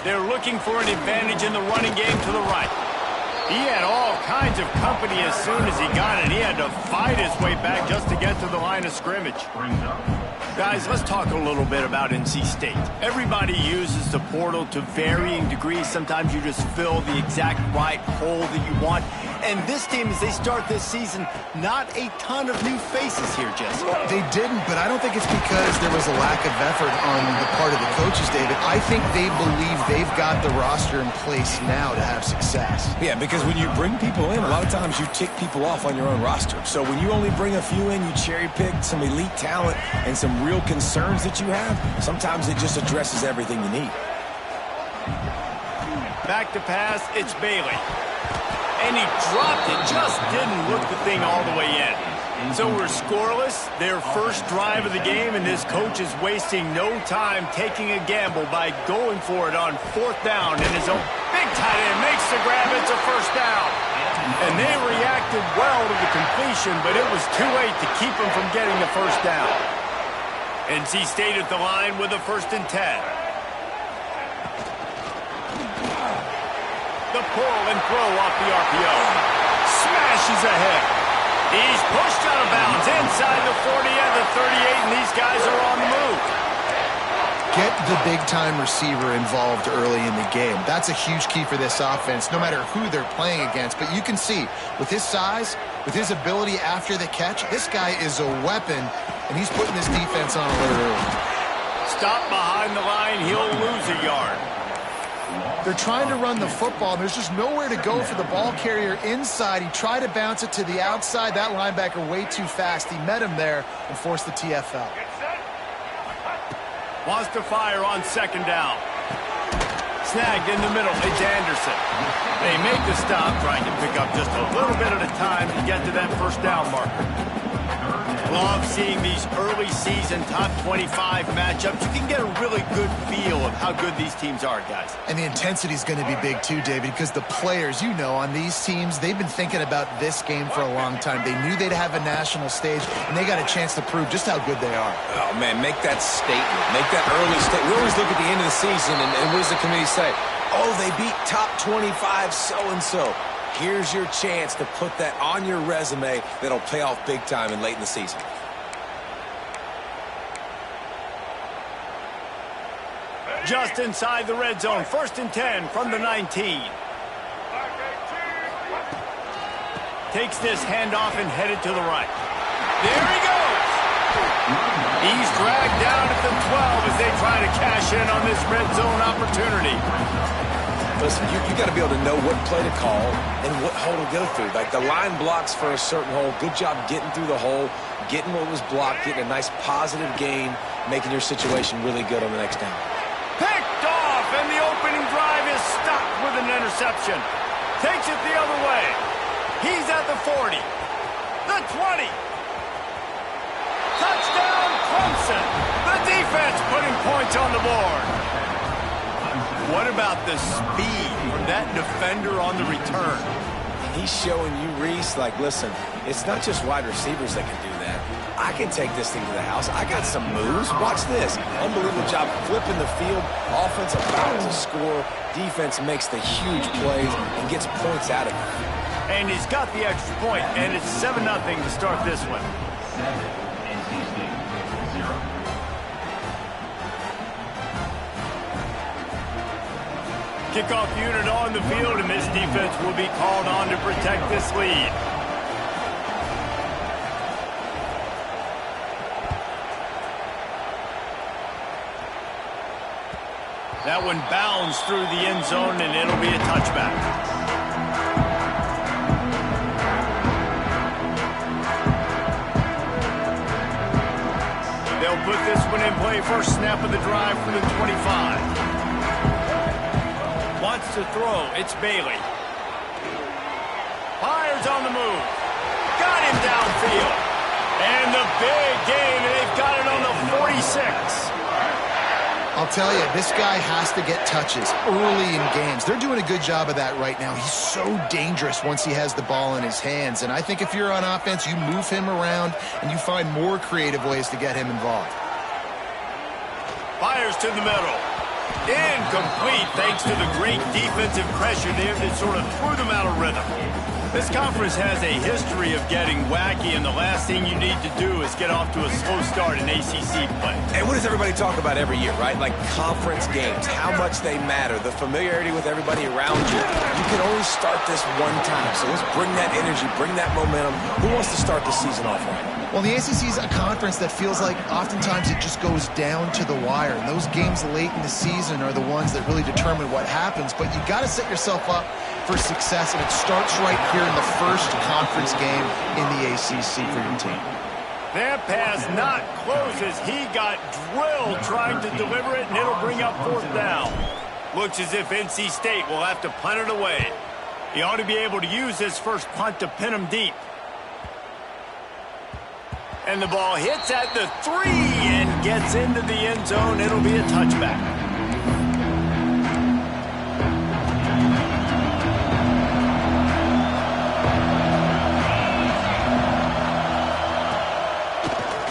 They're looking for an advantage in the running game to the right. He had all kinds of company as soon as he got it. He had to fight his way back just to get to the line of scrimmage. Guys, let's talk a little bit about NC State. Everybody uses the portal to varying degrees. Sometimes you just fill the exact right hole that you want. And this team, as they start this season, not a ton of new faces here, Jesse. They didn't, but I don't think it's because there was a lack of effort on the part of the coaches, David. I think they believe they've got the roster in place now to have success. Yeah, because when you bring people in, a lot of times you tick people off on your own roster. So when you only bring a few in, you cherry-pick some elite talent and some real concerns that you have, sometimes it just addresses everything you need. Back to pass, it's Bailey. And he dropped it, just didn't look the thing all the way in. So we're scoreless, their first drive of the game, and this coach is wasting no time taking a gamble by going for it on 4th down in his own. Big tight end makes the grab, it's a first down. And they reacted well to the completion, but it was too late to keep him from getting the first down. NC State at the line with a 1st and 10. The pull and throw off the RPO. Smashes ahead. He's pushed out of bounds inside the 40 at the 38, and these guys are on the move. Get the big-time receiver involved early in the game. That's a huge key for this offense, no matter who they're playing against. But you can see, with his size, with his ability after the catch, this guy is a weapon, and he's putting this defense on alert early. Stop behind the line, he'll lose a yard. They're trying to run the football, and there's just nowhere to go for the ball carrier inside. He tried to bounce it to the outside. That linebacker way too fast. He met him there and forced the TFL. Wants to fire on 2nd down. Snagged in the middle, it's Anderson. They make the stop, trying to pick up just a little bit at a time to get to that 1st down marker. Love seeing these early season top 25 matchups. You can get a really good feel of how good these teams are, guys. And the intensity is going to be big too, David, because the players, you know, on these teams, they've been thinking about this game for a long time. They knew they'd have a national stage, and they got a chance to prove just how good they are. Oh, man, make that statement. Make that early statement. We always look at the end of the season, and what does the committee say? Oh, they beat top 25 so-and-so. Here's your chance to put that on your resume that'll pay off big time and late in the season. Just inside the red zone, 1st and 10 from the 19. Takes this handoff and headed to the right. There he goes. He's dragged down at the 12 as they try to cash in on this red zone opportunity. Listen, you got to be able to know what play to call and what hole to go through. Like the line blocks for a certain hole. Good job getting through the hole, getting what was blocked, getting a nice positive gain, making your situation really good on the next down. Picked off, and the opening drive is stopped with an interception. Takes it the other way. He's at the 40, the 20. Touchdown, Clemson. The defense putting points on the board. What about the speed from that defender on the return? He's showing you, Reese, like, listen, it's not just wide receivers that can do that. I can take this thing to the house. I got some moves. Watch this. Unbelievable job flipping the field. Offense about to score. Defense makes the huge plays and gets points out of it. And he's got the extra point, and it's 7-0 to start this one. Kickoff unit on the field, and this defense will be called on to protect this lead. That one bounds through the end zone, and it'll be a touchback. They'll put this one in play. First snap of the drive from the 25. Wants to throw. It's Bailey. Fires on the move. Got him downfield. And the big gain, and they've got it on the 46. I'll tell you, this guy has to get touches early in games. They're doing a good job of that right now. He's so dangerous once he has the ball in his hands. And I think if you're on offense, you move him around and you find more creative ways to get him involved. Fires to the middle. Incomplete thanks to the great defensive pressure there that sort of threw them out of rhythm. This conference has a history of getting wacky, and the last thing you need to do is get off to a slow start in ACC play. And what does everybody talk about every year, right? Like conference games, how much they matter, the familiarity with everybody around you. You can only start this one time, so let's bring that energy, bring that momentum. Who wants to start the season off right? Well, the ACC is a conference that feels like oftentimes it just goes down to the wire. And those games late in the season are the ones that really determine what happens. But you got to set yourself up for success, and it starts right here in the first conference game in the ACC for your team. That pass not close as he got drilled trying to deliver it, and it'll bring up 4th down. Looks as if NC State will have to punt it away. He ought to be able to use this first punt to pin him deep. And the ball hits at the 3 and gets into the end zone. It'll be a touchback.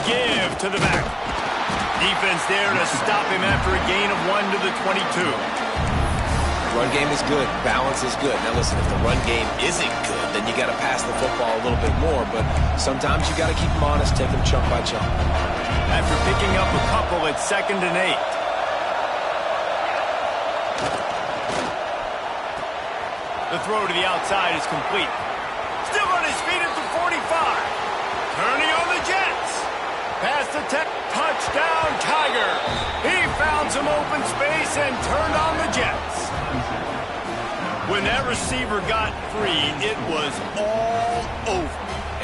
Give to the back. Defense there to stop him after a gain of 1 to the 22. Run game is good. Balance is good. Now, listen, if the run game isn't good, then you got to pass the football a little bit more. But sometimes you got to keep them honest, take them chunk by chunk. After picking up a couple, it's 2nd and 8. The throw to the outside is complete. Still on his feet at the 45. Turning on the Jets. Pass the touchdown, Tigers. He found some open space and turned on the Jets. When that receiver got free, it was all over.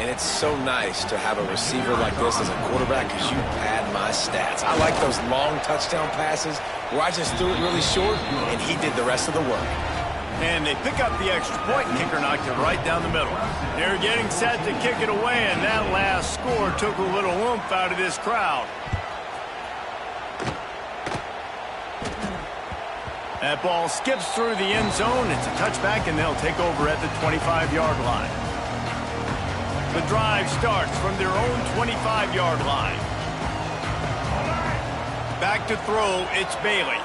And it's so nice to have a receiver like this as a quarterback because you pad my stats. I like those long touchdown passes where I just threw it really short and he did the rest of the work. And they pick up the extra point. Kicker knocked it right down the middle. They're getting set to kick it away, and that last score took a little oomph out of this crowd. That ball skips through the end zone. It's a touchback, and they'll take over at the 25-yard line. The drive starts from their own 25-yard line. Back to throw, it's Bailey.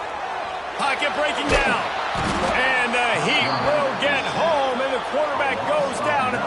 Pocket breaking down.